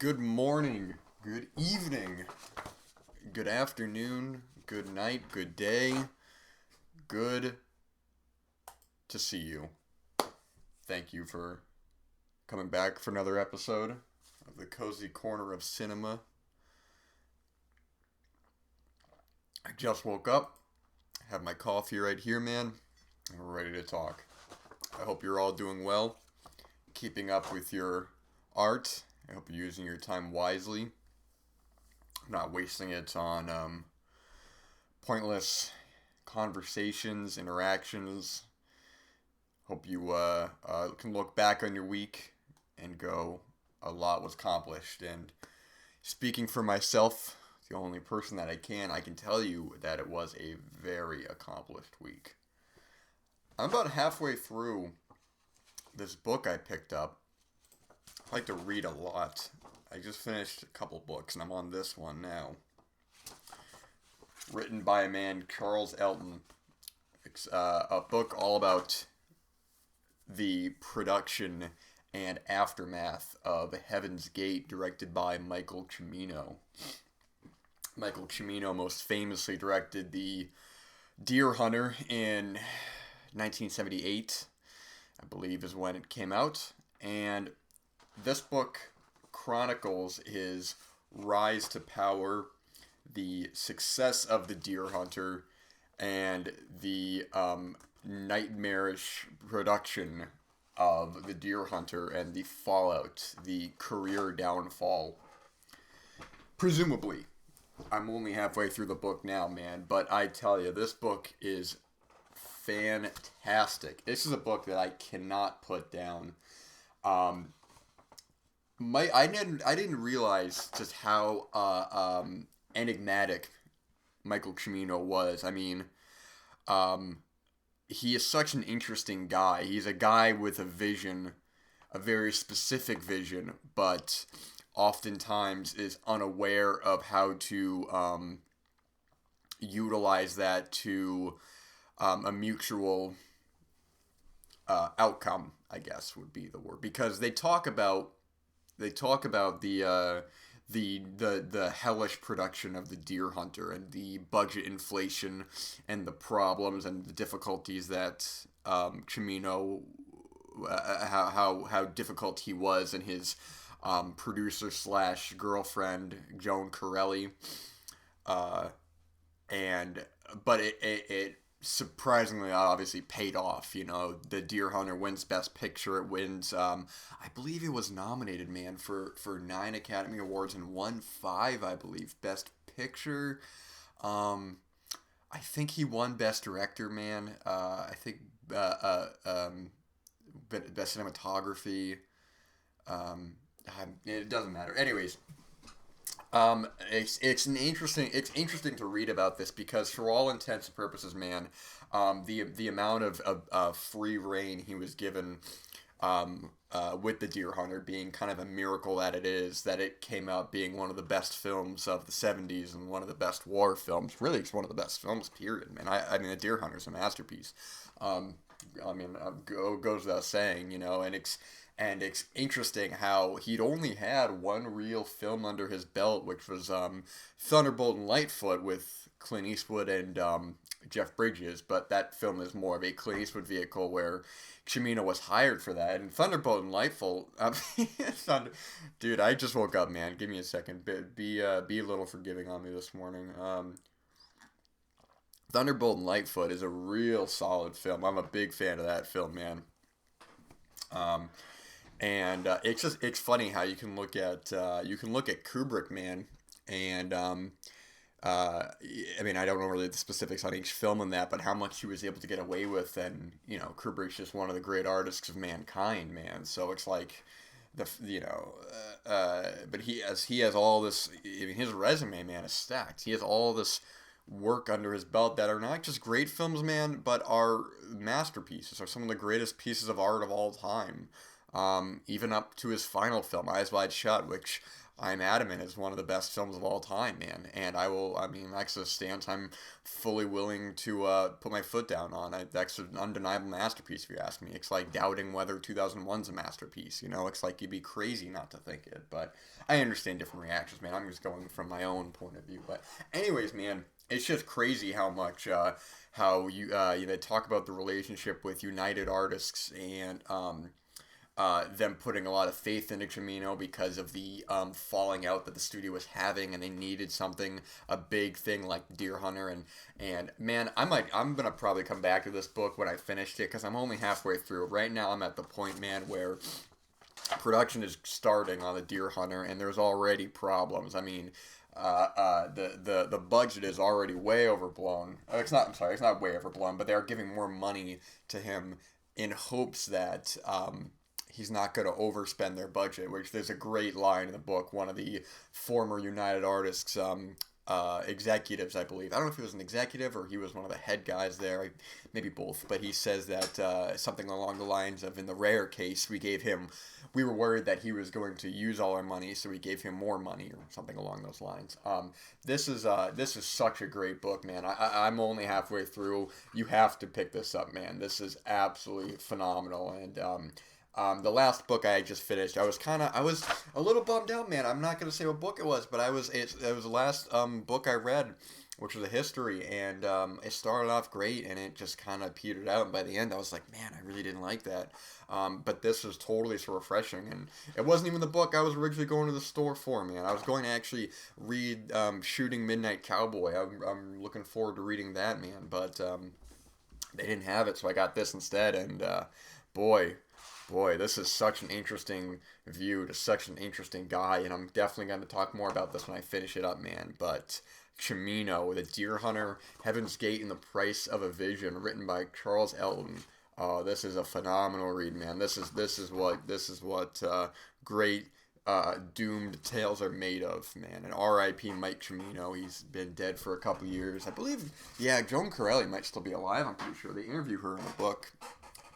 Good morning, good evening, good afternoon, good night, good day, good to see you. Thank you for coming back for another episode of the Cozy Corner of Cinema. I just woke up, have my coffee right here, man, and we're ready to talk. I hope you're all doing well, keeping up with your art. I hope you're using your time wisely, not wasting it on pointless conversations, interactions. Hope you can look back on your week and go, a lot was accomplished. And speaking for myself, the only person that I can tell you that it was a very accomplished week. I'm about halfway through this book I picked up. I like to read a lot. I just finished a couple books and I'm on this one now. Written by a man, Charles Elton. It's a book all about the production and aftermath of Heaven's Gate, directed by Michael Cimino. Michael Cimino most famously directed The Deer Hunter in 1978, I believe is when it came out. And this book chronicles his rise to power, the success of The Deer Hunter, and the nightmarish production of The Deer Hunter and the fallout, the career downfall. Presumably. I'm only halfway through the book now, man, but I tell you, this book is fantastic. This is a book that I cannot put down. I didn't realize just how enigmatic Michael Cimino was. I mean, he is such an interesting guy. He's a guy with a vision, a very specific vision, but oftentimes is unaware of how to utilize that to a mutual outcome, I guess would be the word, because they talk about the hellish production of The Deer Hunter and the budget inflation and the problems and the difficulties that Cimino, how difficult he was, and his producer slash girlfriend Joan Corelli, but it surprisingly obviously paid off. You know, The Deer Hunter wins Best Picture. It wins, I believe it was nominated, man, for 9 Academy Awards and won 5, I believe. Best Picture. I think he won Best Director, man. I think Best Cinematography. It doesn't matter. Anyways, it's interesting to read about this, because for all intents and purposes, man, the amount of free reign he was given with The Deer Hunter being kind of a miracle that it is, that it came out being one of the best films of the 70s and one of the best war films. Really, it's one of the best films, period, man. I mean, The Deer Hunter is a masterpiece. Goes without saying, you know, and it's interesting how he'd only had one real film under his belt, which was Thunderbolt and Lightfoot with Clint Eastwood and Jeff Bridges, but that film is more of a Clint Eastwood vehicle where Cimino was hired for that. And Thunderbolt and Lightfoot, dude, I just woke up, man. Give me a second. Be a little forgiving on me this morning. Thunderbolt and Lightfoot is a real solid film. I'm a big fan of that film, man. And it's funny how you can look at Kubrick, man, and I mean, I don't know really the specifics on each film in that, but how much he was able to get away with. And you know, Kubrick's just one of the great artists of mankind, man. So it's like but he has all this. I mean, his resume, man, is stacked. He has all this work under his belt that are not just great films, man, but are masterpieces, are some of the greatest pieces of art of all time. even up to his final film, Eyes Wide Shut, which I'm adamant is one of the best films of all time, man. And I mean, that's a stance I'm fully willing to put my foot down on. That's an undeniable masterpiece, if you ask me. It's like doubting whether 2001's a masterpiece, you know? It's like you'd be crazy not to think it. But I understand different reactions, man. I'm just going from my own point of view. But anyways, man, it's just crazy how much, how they talk about the relationship with United Artists and, them putting a lot of faith into Cimino because of the falling out that the studio was having, and they needed something, a big thing like Deer Hunter, and man, I'm gonna probably come back to this book when I finished it because I'm only halfway through. Right now, I'm at the point, man, where production is starting on the Deer Hunter, and there's already problems. I mean, the budget is already way overblown. It's not. I'm sorry, it's not way overblown, but they are giving more money to him in hopes that he's not going to overspend their budget, which there's a great line in the book. One of the former United Artists executives, I believe. I don't know if he was an executive or he was one of the head guys there, maybe both, but he says that something along the lines of, in the rare case, we were worried that he was going to use all our money, so we gave him more money, or something along those lines. This is such a great book, man. I'm only halfway through. You have to pick this up, man. This is absolutely phenomenal, and the last book I just finished, I was a little bummed out, man. I'm not gonna say what book it was, but it was the last book I read, which was a history, and it started off great, and it just kind of petered out. And by the end, I was like, man, I really didn't like that. But this was totally so refreshing, and it wasn't even the book I was originally going to the store for, man. I was going to actually read Shooting Midnight Cowboy. I'm looking forward to reading that, man, but they didn't have it, so I got this instead, and boy, this is such an interesting view to such an interesting guy, and I'm definitely going to talk more about this when I finish it up, man. But Cimino, The Deer Hunter, Heaven's Gate, and the Price of a Vision, written by Charles Elton. This is a phenomenal read, man. This is what great doomed tales are made of, man. And R.I.P. Mike Cimino. He's been dead for a couple years, I believe. Yeah, Joan Corelli might still be alive. I'm pretty sure they interview her in the book.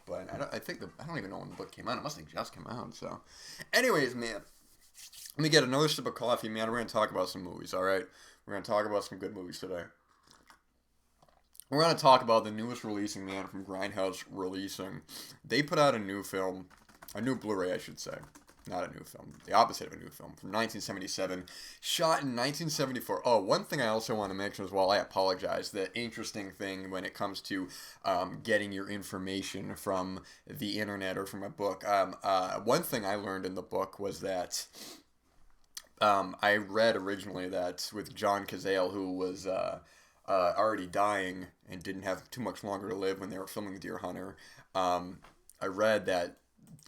But I don't even know when the book came out. It must have just come out. So, anyways, man, let me get another sip of coffee, man. We're gonna talk about some movies. All right, we're gonna talk about some good movies today. We're gonna talk about the newest releasing, man, from Grindhouse Releasing. They put out a new film, a new Blu-ray, I should say. Not a new film, the opposite of a new film, from 1977, shot in 1974. Oh, one thing I also want to mention as well, I apologize, the interesting thing when it comes to getting your information from the internet or from a book. One thing I learned in the book was that I read originally that with John Cazale, who was already dying and didn't have too much longer to live when they were filming Deer Hunter, I read that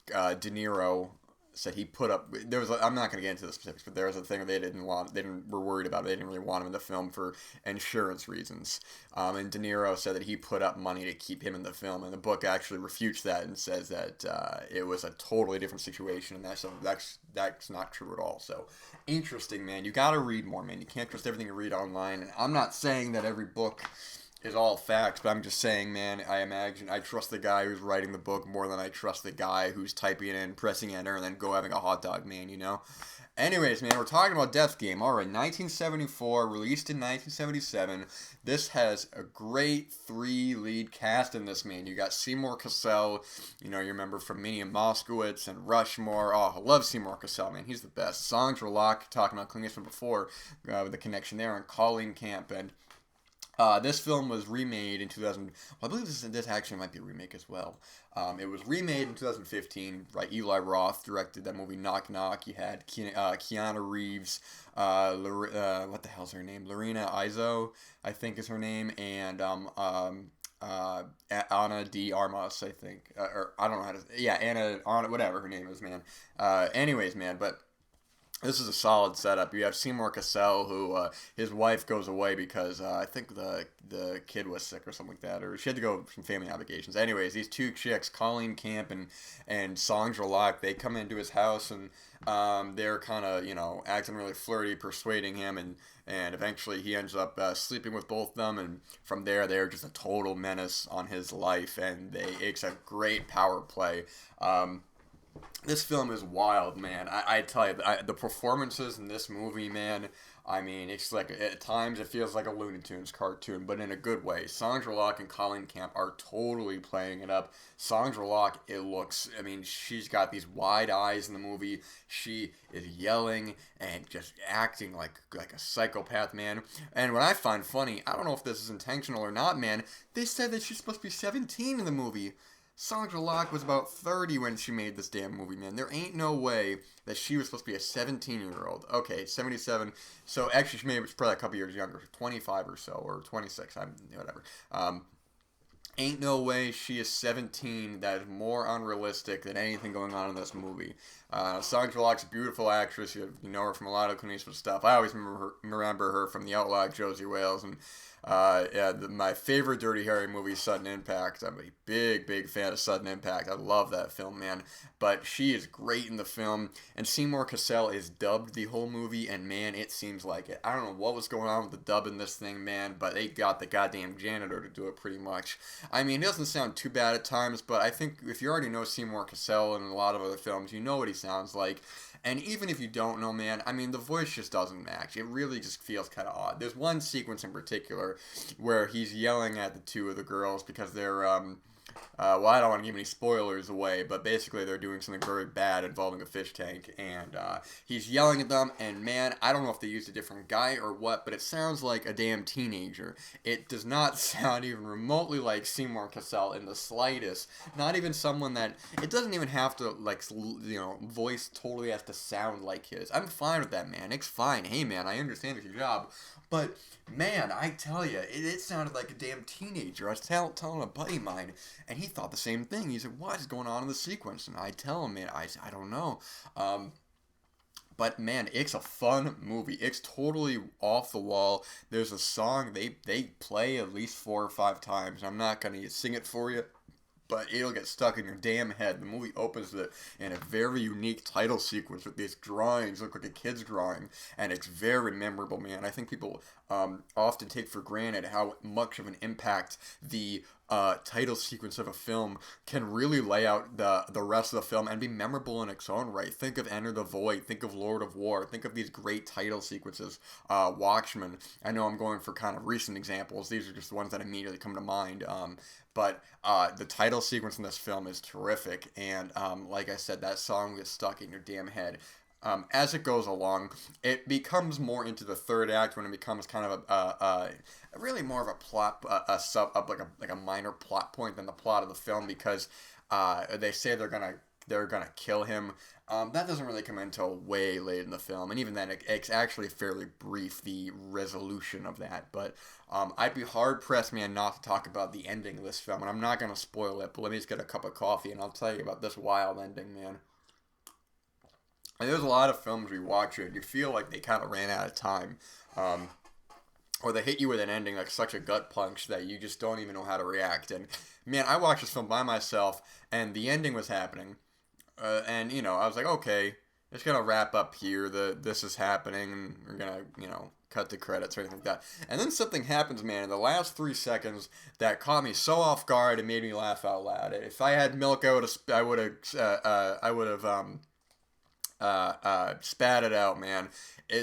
De Niro said he put up. I'm not going to get into the specifics, but there was a thing were worried about. They didn't really want him in the film for insurance reasons. And De Niro said that he put up money to keep him in the film, and the book actually refutes that and says that it was a totally different situation, and that's not true at all. So interesting, man. You got to read more, man. You can't trust everything you read online. And I'm not saying that every book is all facts, but I'm just saying, man, I trust the guy who's writing the book more than I trust the guy who's typing it in, pressing enter, and then go having a hot dog, man, you know? Anyways, man, we're talking about Death Game. All right, 1974, released in 1977. This has a great 3 lead cast in this, man. You got Seymour Cassel, you remember from Minnie and Moskowitz and Rushmore. Oh, I love Seymour Cassel, man. He's the best. Sandra Locke, talking about Clint Eastwood before, with the connection there, and Colleen Camp, and this film was remade in 2000. Well, I believe this actually might be a remake as well. It was remade in 2015 by Eli Roth, directed that movie Knock Knock. You had Keanu Reeves, what the hell's her name? Lorena Izzo, I think is her name, and Ana de Armas, I think. Or I don't know how to. Yeah, Anna, whatever her name is, man. Anyways, man, but this is a solid setup. You have Seymour Cassel, who his wife goes away because I think the kid was sick or something like that, or she had to go from family obligations. Anyways, these 2 chicks, Colleen Camp and Sandra Locke, they come into his house, and they're kind of acting really flirty, persuading him, and eventually he ends up sleeping with both of them, and from there they're just a total menace on his life, and it's a great power play. This film is wild, man. I tell you, the performances in this movie, man. I mean, it's like at times it feels like a Looney Tunes cartoon, but in a good way. Sandra Locke and Colleen Camp are totally playing it up. Sandra Locke, it looks. I mean, she's got these wide eyes in the movie. She is yelling and just acting like a psychopath, man. And what I find funny, I don't know if this is intentional or not, man. They said that she's supposed to be 17 in the movie. Sandra Locke was about 30 when she made this damn movie, man. There ain't no way that she was supposed to be a 17-year-old. Okay, 77. So actually, she maybe was probably a couple years younger, 25 or so, or 26. I'm whatever. Ain't no way she is 17. That is more unrealistic than anything going on in this movie. Sandra Locke's a beautiful actress. You know her from a lot of Clint Eastwood stuff. I always remember her from The Outlaw Josie Wales, and my favorite Dirty Harry movie is Sudden Impact. I'm a big fan of Sudden Impact. I love that film, man. But she is great in the film, and Seymour Cassel is dubbed the whole movie, and man, it seems like it. I don't know what was going on with the dub in this thing, man, but they got the goddamn janitor to do it pretty much. I mean, it doesn't sound too bad at times, but I think if you already know Seymour Cassel and a lot of other films, you know what he sounds like. And even if you don't know, man, I mean, the voice just doesn't match. It really just feels kind of odd. There's one sequence in particular where he's yelling at the two of the girls because they're, well, I don't want to give any spoilers away, but basically they're doing something very bad involving a fish tank, and he's yelling at them, and man, I don't know if they used a different guy or what, but it sounds like a damn teenager. It does not sound even remotely like Seymour Cassel in the slightest. Not even someone that, it doesn't even have to, like, you know, voice totally has to sound like his. I'm fine with that, man. It's fine. Hey, man, I understand it's your job, but man, I tell you, it sounded like a damn teenager. I was telling a buddy of mine, and he thought the same thing. He said, "What is going on in the sequence?" And I tell him, man, I don't know. But man, it's a fun movie. It's totally off the wall. There's a song they play at least 4 or 5 times. I'm not gonna sing it for you, but it'll get stuck in your damn head. The movie opens in a very unique title sequence with these drawings, look like a kid's drawing, and it's very memorable, man. I think people often take for granted how much of an impact the title sequence of a film can really lay out the rest of the film and be memorable in its own right. Think of Enter the Void, think of Lord of War, think of these great title sequences. Watchmen. I know I'm going for kind of recent examples. These are just the ones that immediately come to mind. But the title sequence in this film is terrific, and like I said, that song gets stuck in your damn head. As it goes along, it becomes more into the third act when it becomes kind of really more of a plot, like a minor plot point than the plot of the film, because they say they're gonna kill him. That doesn't really come until way late in the film, and even then, it's actually fairly brief, the resolution of that. But I'd be hard pressed, man, not to talk about the ending of this film, and I'm not gonna spoil it. But let me just get a cup of coffee, and I'll tell you about this wild ending, man. And there's a lot of films we watch and you feel like they kind of ran out of time. Or they hit you with an ending like such a gut punch that you just don't even know how to react. And man, I watched this film by myself and the ending was happening. And, you know, I was like, okay, it's going to wrap up here. This is happening. And we're going to, you know, cut the credits or anything like that. And then something happens, man, in the last 3 seconds that caught me so off guard and made me laugh out loud. If I had milk, I would have spat it out, man.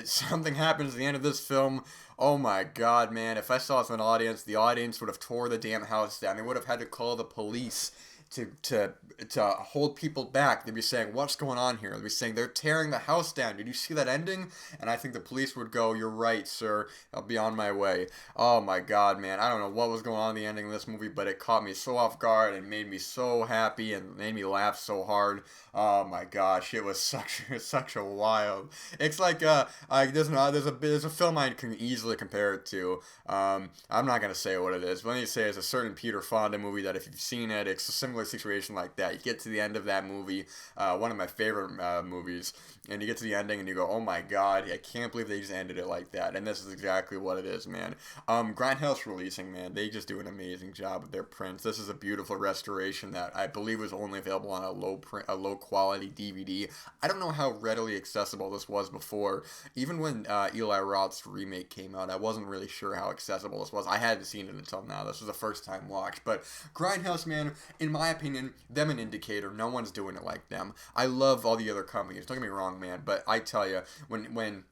Something happens at the end of this film. Oh my god, man. If I saw this in an audience, the audience would have tore the damn house down. They would have had to call the police to hold people back. They'd be saying, what's going on here? They'd be saying, they're tearing the house down. Did you see that ending? And I think the police would go, you're right, sir. I'll be on my way. Oh my god, man. I don't know what was going on in the ending of this movie, but it caught me so off guard and made me so happy and made me laugh so hard. Oh my gosh, it was such a wild. It's like there's a film I can easily compare it to. I'm not gonna say what it is. But let me say it's a certain Peter Fonda movie that if you've seen it, it's a similar situation like that. You get to the end of that movie, one of my favorite movies, and you get to the ending and you go, oh my god, I can't believe they just ended it like that. And this is exactly what it is, man. Grindhouse Releasing, man, they just do an amazing job with their prints. This is a beautiful restoration that I believe was only available on a low quality DVD. I don't know how readily accessible this was before. Even when Eli Roth's remake came out, I wasn't really sure how accessible this was. I hadn't seen it until now. This was a first time watch. But Grindhouse, man, in my my opinion, them an indicator. No one's doing it like them. I love all the other companies. Don't get me wrong, man, but I tell you, when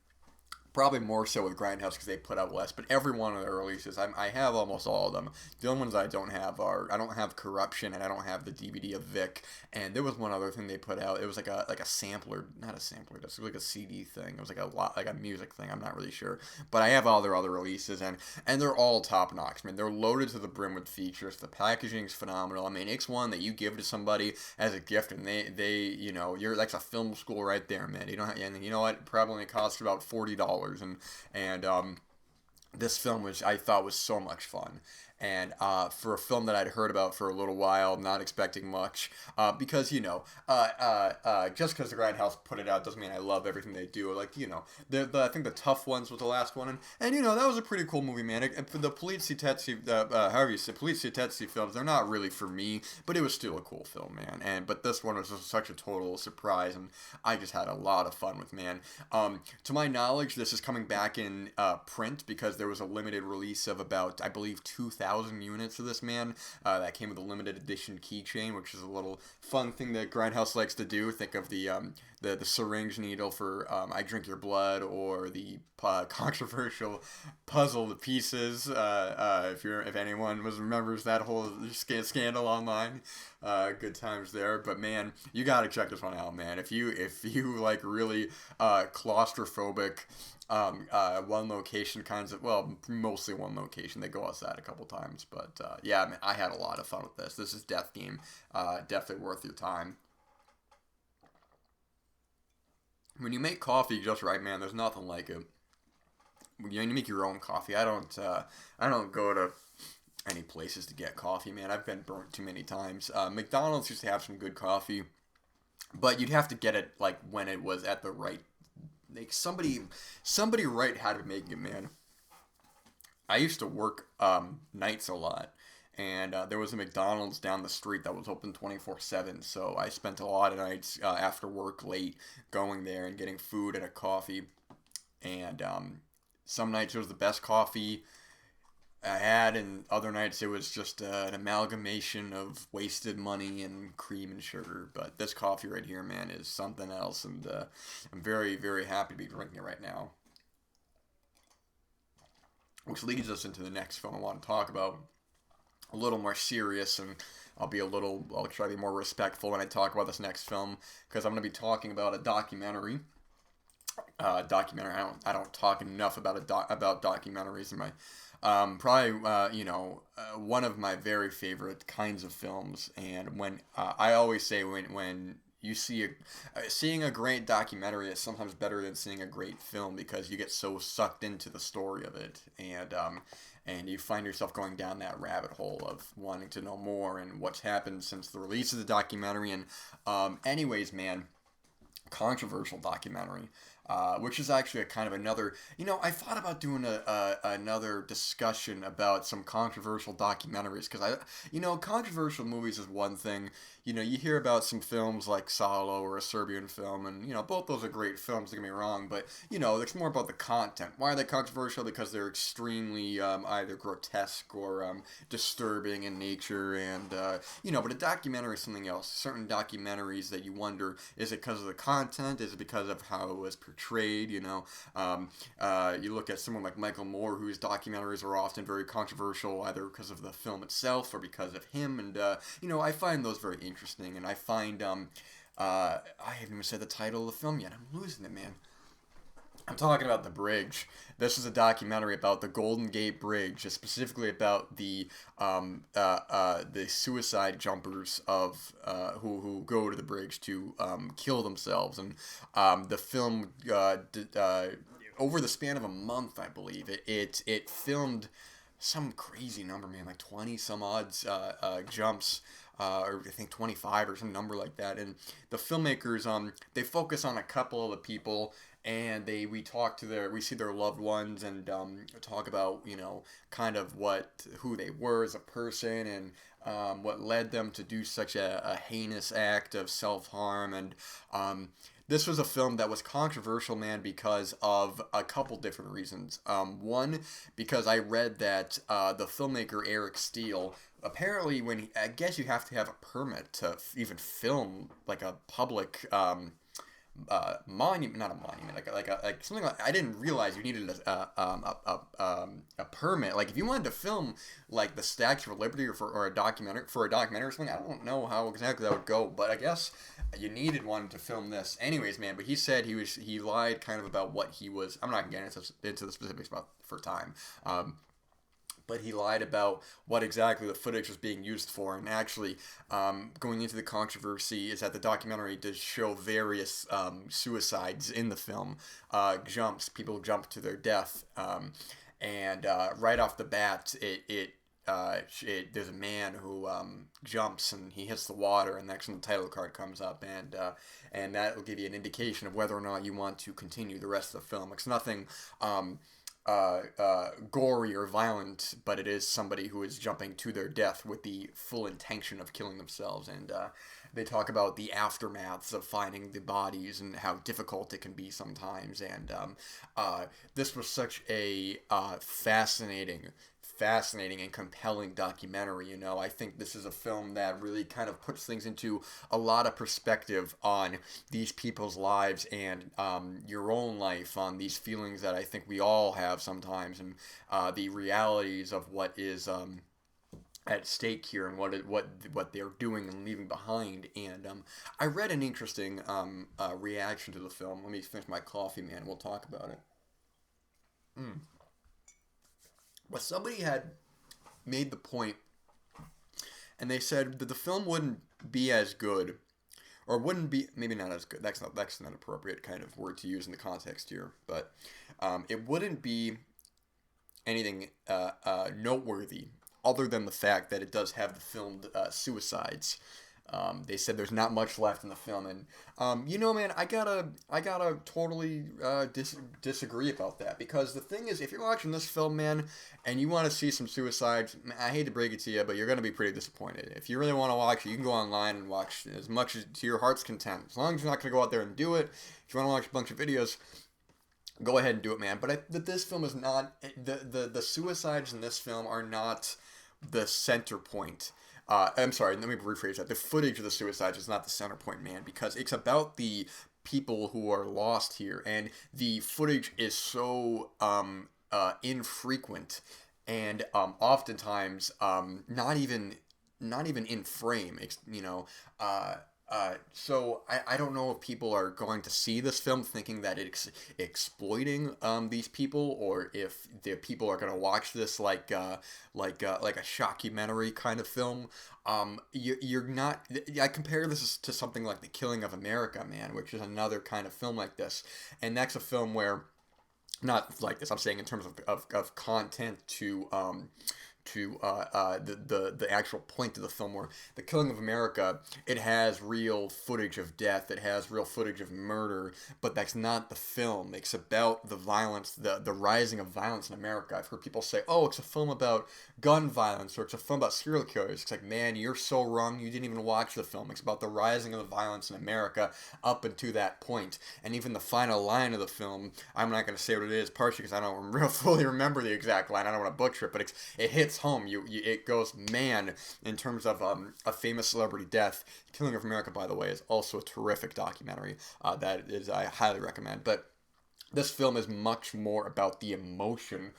probably more so with Grindhouse because they put out less, but every one of their releases, I have almost all of them. The only ones I don't have are, I don't have Corruption, and I don't have the DVD of Vic, and there was one other thing they put out. It was like a sampler, not a sampler, it was like a CD thing. It was like a music thing. I'm not really sure, but I have all their other releases, and they're all top notch, man. They're loaded to the brim with features. The packaging's phenomenal. I mean, it's one that you give to somebody as a gift, and they you're that's a film school right there, man. You don't have, and you know what? Probably only costs about $40, and this film, which I thought was so much fun. And for a film that I'd heard about for a little while, not expecting much, because, just because the Grindhouse put it out doesn't mean I love everything they do. Like, I think The Tough Ones was the last one, and that was a pretty cool movie, man. And for the Poliziottessi, however you say, Poliziottessi films, they're not really for me, but it was still a cool film, man. But this one was just such a total surprise, and I just had a lot of fun with, man. To my knowledge, this is coming back in print because there was a limited release of about, I believe, 2,000 units of this, man. That came with a limited edition keychain, which is a little fun thing that Grindhouse likes to do. Think of the syringe needle for I Drink Your Blood, or the controversial puzzle, The Pieces. If anyone remembers that whole scandal online, good times there. But man, you gotta check this one out, man. If you like really claustrophobic, one location kinds of, well, mostly one location. They go outside a couple times, but yeah, man, I had a lot of fun with this. This is Death Game, definitely worth your time. When you make coffee just right, man, there's nothing like it. When you make your own coffee, I don't go to any places to get coffee, man. I've been burnt too many times. McDonald's used to have some good coffee, but you'd have to get it like when it was at the right. Like somebody right had to make it, man. I used to work nights a lot, and there was a McDonald's down the street that was open 24/7. So I spent a lot of nights after work late going there and getting food and a coffee. And some nights it was the best coffee I had, and other nights it was just an amalgamation of wasted money and cream and sugar. But this coffee right here, man, is something else, and I'm very, very happy to be drinking it right now. Which leads us into the next film I want to talk about. A little more serious, and I'll try to be more respectful when I talk about this next film, because I'm going to be talking about a documentary. I don't talk enough about about documentaries in my probably one of my very favorite kinds of films. And when I always say when you see seeing a great documentary is sometimes better than seeing a great film, because you get so sucked into the story of it, and you find yourself going down that rabbit hole of wanting to know more and what's happened since the release of the documentary. And anyways, man, controversial documentary. Which is actually a kind of another, I thought about doing another discussion about some controversial documentaries, because controversial movies is one thing. You hear about some films like Salo or a Serbian film, and both those are great films, don't get me wrong, but it's more about the content. Why are they controversial? Because they're extremely either grotesque or disturbing in nature, and but a documentary is something else. Certain documentaries that you wonder, is it because of the content? Is it because of how it was portrayed? You look at someone like Michael Moore, whose documentaries are often very controversial, either because of the film itself or because of him, and I find those very interesting, and I find I haven't even said the title of the film yet. I'm losing it, man. I'm talking about The Bridge. This is a documentary about the Golden Gate Bridge, specifically about the suicide jumpers of who go to the bridge to kill themselves. And the film over the span of a month, I believe, it filmed some crazy number, man, like 20 some odds jumps. Or I think 25 or some number like that. And the filmmakers, they focus on a couple of the people, and we see their loved ones, and talk about kind of who they were as a person, and what led them to do such a heinous act of self-harm. And this was a film that was controversial, man, because of a couple different reasons. One, because I read that the filmmaker Eric Steele apparently I guess you have to have a permit to even film like a public monument, not a monument, like something like, I didn't realize you needed a permit. Like if you wanted to film like the Statue of Liberty or a documentary or something, I don't know how exactly that would go, but I guess you needed one to film this. Anyways, man, but he said he lied kind of about what he was. I'm not getting into the specifics about for time. But he lied about what exactly the footage was being used for. And actually, going into the controversy is that the documentary does show various suicides in the film. People jump to their death. And right off the bat, there's a man who jumps and he hits the water, and next the title card comes up, and that will give you an indication of whether or not you want to continue the rest of the film. It's nothing gory or violent, but it is somebody who is jumping to their death with the full intention of killing themselves. And they talk about the aftermaths of finding the bodies and how difficult it can be sometimes. And this was such a fascinating and compelling documentary. I think this is a film that really kind of puts things into a lot of perspective on these people's lives and your own life, on these feelings that I think we all have sometimes, and the realities of what is at stake here, and what they're doing and leaving behind. And I read an interesting reaction to the film. Let me finish my coffee, man. We'll talk about it. But somebody had made the point, and they said that the film wouldn't be as good, or wouldn't be, maybe not as good. That's not appropriate kind of word to use in the context here. But it wouldn't be anything noteworthy, other than the fact that it does have the filmed suicides. They said there's not much left in the film, and man, I gotta totally disagree about that, because the thing is, if you're watching this film, man, and you want to see some suicides, I hate to break it to you, but you're gonna be pretty disappointed. If you really want to watch it, you can go online and watch as much as to your heart's content. As long as you're not gonna go out there and do it, if you want to watch a bunch of videos, go ahead and do it, man. But this film is not the suicides in this film are not the center point. I'm sorry, let me rephrase that. The footage of the suicides is not the center point, man, because it's about the people who are lost here, and the footage is so infrequent, and oftentimes not even in frame. So I don't know if people are going to see this film thinking that it's exploiting these people, or if the people are going to watch this like a shockumentary kind of film. You're not. I compare this to something like The Killing of America, man, which is another kind of film like this, and that's a film where, not like this, I'm saying in terms of content to the actual point of the film, where The Killing of America, it has real footage of death, it has real footage of murder, but that's not the film. It's about the violence, the rising of violence in America. I've heard people say, oh, it's a film about gun violence, or it's a film about serial killers. It's like, man, you're so wrong, you didn't even watch the film. It's about the rising of the violence in America up until that point. And even the final line of the film, I'm not going to say what it is, partially because I don't fully remember the exact line, I don't want to butcher it, but it hits home. It goes, man, in terms of a famous celebrity death. Killing of America, by the way, is also a terrific documentary that is I highly recommend. But this film is much more about the emotion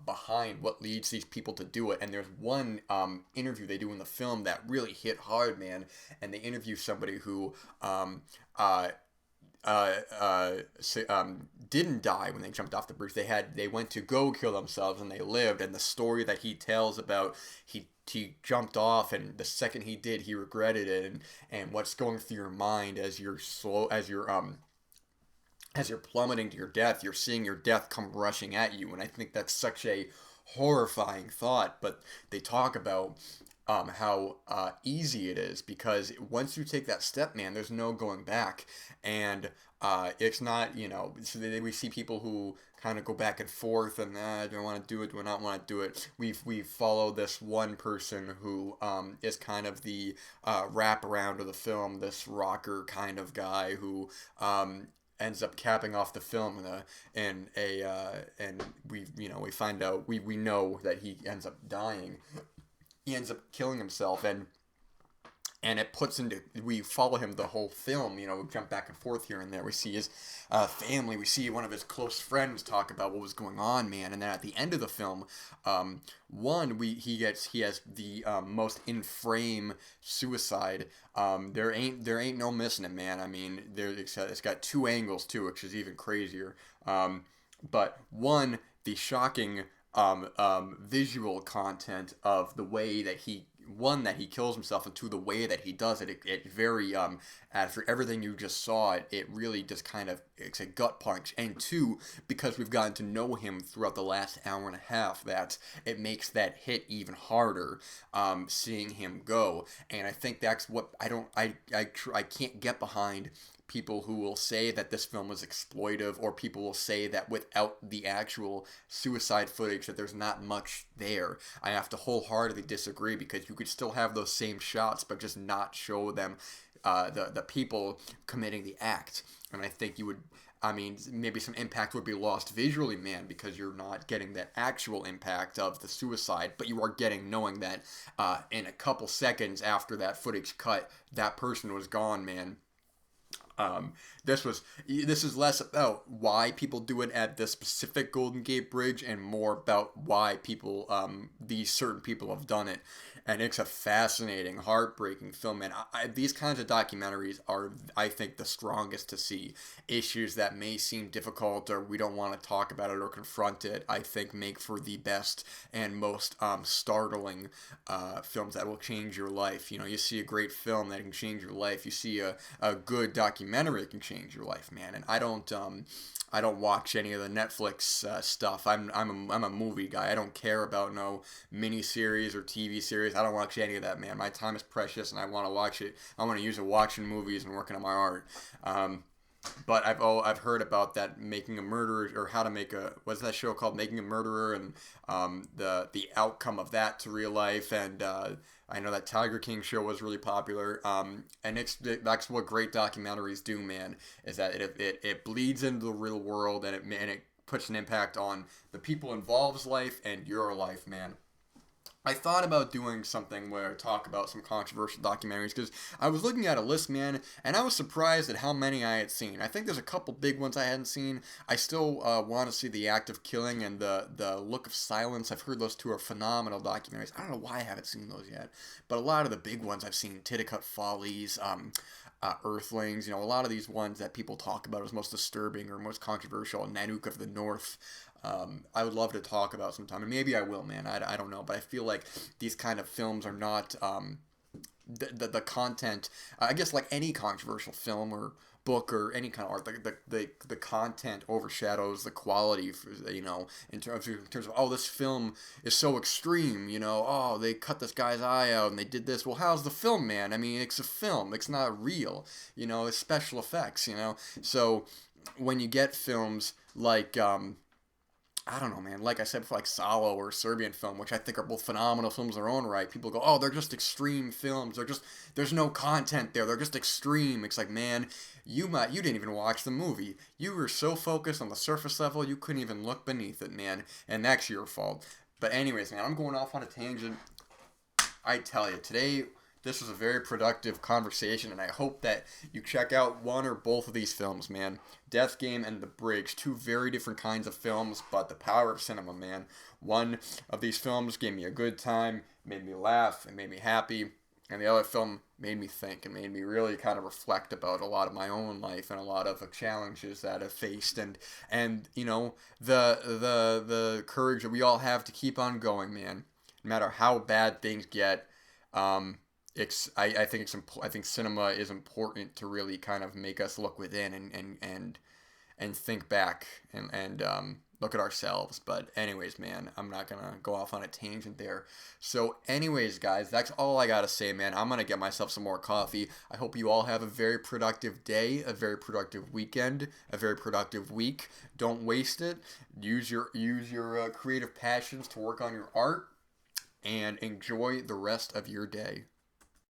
behind what leads these people to do it. And there's one interview they do in the film that really hit hard, man. And they interview somebody who didn't die when they jumped off the bridge. They went to go kill themselves, and they lived. And the story that he tells about he jumped off, and the second he did, he regretted it, and what's going through your mind as you're plummeting to your death, you're seeing your death come rushing at you. And I think that's such a horrifying thought. But they talk about how easy it is, because once you take that step, man, there's no going back. And it's not, so we see people who kind of go back and forth, and do I want to do it, do I not want to do it. We follow this one person who is kind of the wraparound of the film, this rocker kind of guy who ends up capping off the film, and we find out, we know that he ends up dying he ends up killing himself, and it puts into, we follow him the whole film, we jump back and forth here and there. We see his family, we see one of his close friends talk about what was going on, man. And then at the end of the film, he has the most in frame suicide. There ain't no missing it, man. I mean, it's got two angles too, which is even crazier. But one, the shocking visual content of the way that he kills himself, and two, the way that he does it. It very after everything you just saw, it really just kind of, it's a gut punch. And two, because we've gotten to know him throughout the last hour and a half, that it makes that hit even harder, seeing him go. And I think that's what I can't get behind people who will say that this film was exploitive, or people will say that without the actual suicide footage that there's not much there. I have to wholeheartedly disagree, because you could still have those same shots but just not show them, the people committing the act. And I think maybe some impact would be lost visually, man, because you're not getting that actual impact of the suicide, but you are getting knowing that in a couple seconds after that footage cut, that person was gone, man. This is less about why people do it at this specific Golden Gate Bridge, and more about why these certain people have done it. And it's a fascinating, heartbreaking film, and these kinds of documentaries are, I think, the strongest to see. Issues that may seem difficult, or we don't want to talk about it or confront it, I think make for the best and most startling films that will change your life. You see a great film that can change your life. You see a good documentary that can change your life, man. And I don't watch any of the Netflix stuff. I'm a movie guy. I don't care about no miniseries or TV series. I don't watch any of that, man. My time is precious, and I want to watch it. I want to use it watching movies and working on my art. But I've heard about that, Making a Murderer, or how to make what's that show called, Making a Murderer, and the outcome of that to real life. And I know that Tiger King show was really popular. And that's what great documentaries do, man, is that it bleeds into the real world, and it puts an impact on the people involved's life and your life, man. I thought about doing something where I talk about some controversial documentaries, because I was looking at a list, man, and I was surprised at how many I had seen. I think there's a couple big ones I hadn't seen. I still want to see The Act of Killing and the Look of Silence. I've heard those two are phenomenal documentaries. I don't know why I haven't seen those yet, but a lot of the big ones I've seen: Titicut Follies, Earthlings, a lot of these ones that people talk about as most disturbing or most controversial, Nanook of the North. I would love to talk about sometime, and maybe I will, man. I don't know, but I feel like these kind of films are not the content. I guess like any controversial film or book or any kind of art, the content overshadows the quality. In terms of, oh, this film is so extreme. Oh, they cut this guy's eye out and they did this. Well, how's the film, man? I mean, it's a film. It's not real. It's special effects. So when you get films like I don't know, man. Like I said before, like Salo or Serbian Film, which I think are both phenomenal films in their own right. People go, oh, they're just extreme films. There's no content there. They're just extreme. It's like, man, you didn't even watch the movie. You were so focused on the surface level, you couldn't even look beneath it, man. And that's your fault. But anyways, man, I'm going off on a tangent. I tell you, today, this was a very productive conversation, and I hope that you check out one or both of these films, man. Death Game and The Bridge, two very different kinds of films, but the power of cinema, man. One of these films gave me a good time, made me laugh, and made me happy, and the other film made me think and made me really kind of reflect about a lot of my own life and a lot of the challenges that I've faced, and the courage that we all have to keep on going, man. No matter how bad things get, I think cinema is important to really kind of make us look within and think back and look at ourselves. But anyways, man, I'm not gonna go off on a tangent there. So anyways, guys, that's all I gotta say, man. I'm gonna get myself some more coffee. I hope you all have a very productive day, a very productive weekend, a very productive week. Don't waste it. Use your creative passions to work on your art, and enjoy the rest of your day.